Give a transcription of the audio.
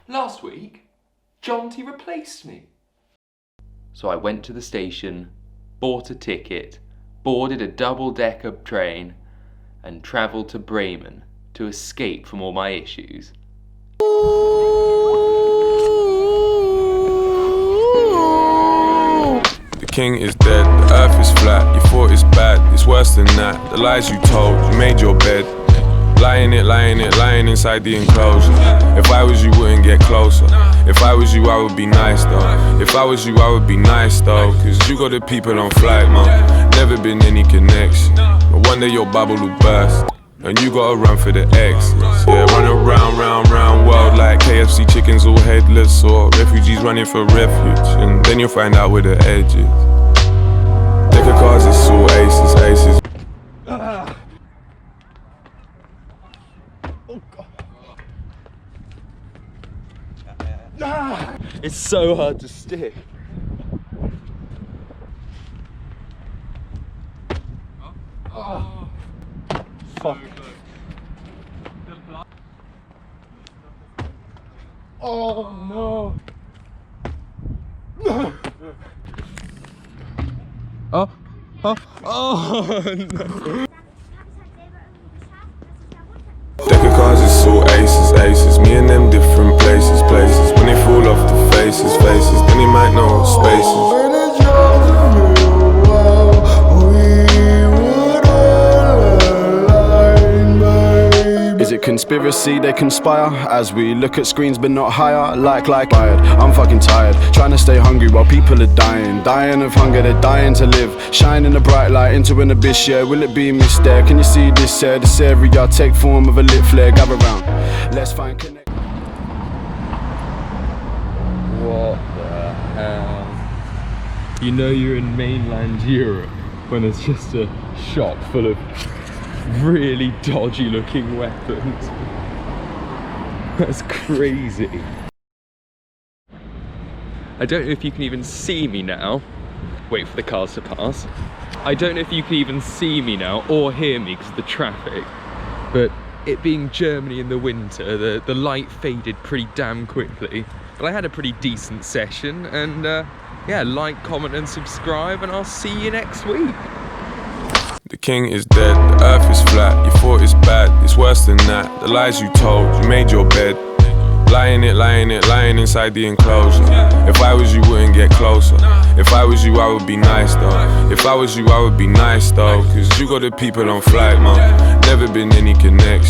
Last week, Jonty replaced me. So I went to the station, bought a ticket, boarded a double-decker train, and travelled to Bremen to escape from all my issues. The king is dead, the earth is flat, you thought it's bad, it's worse than that. The lies you told, you made your bed. Lying inside the enclosure. If I was you, wouldn't get closer. If I was you, I would be nice though. If I was you, I would be nice though. Cause you got the people on flight, man. Never been any connection. But one day your bubble will burst, and you gotta run for the exits. Yeah, run around, round world like KFC chickens all headless, or refugees running for refuge. And then you'll find out where the edge is. Deck of cards, it's all aces. Oh God. It's so hard to stick. Oh. Fuck. Oh no. Oh no. Deck of cards, it's all aces. Me and them different places. When they fall off the faces, then they might know what spaces. Is it conspiracy they conspire as we look at screens but not higher? Like wired. I'm fucking tired, trying to stay hungry while people are dying of hunger, they're dying to live. Shine in a bright light into an abyss, yeah. Will it be mist there? Can you see this here? This area take form of a lit flare. Gather round, let's find connect. What the hell? You know you're in mainland Europe when there's just a shop full of really dodgy looking weapons. That's crazy. I don't know if you can even see me now. Wait for the cars to pass. I don't know if you can even see me now or hear me because of the traffic, but it being Germany in the winter, the light faded pretty damn quickly. But I had a pretty decent session, and yeah, like, comment and subscribe, and I'll see you next week. The king is dead, the earth is flat, you thought it's bad, it's worse than that. The lies you told, you made your bed. Lying inside the enclosure. If I was you, wouldn't get closer. If I was you, I would be nice though. If I was you, I would be nice though. Cause you got the people on flight, man. Never been any connection.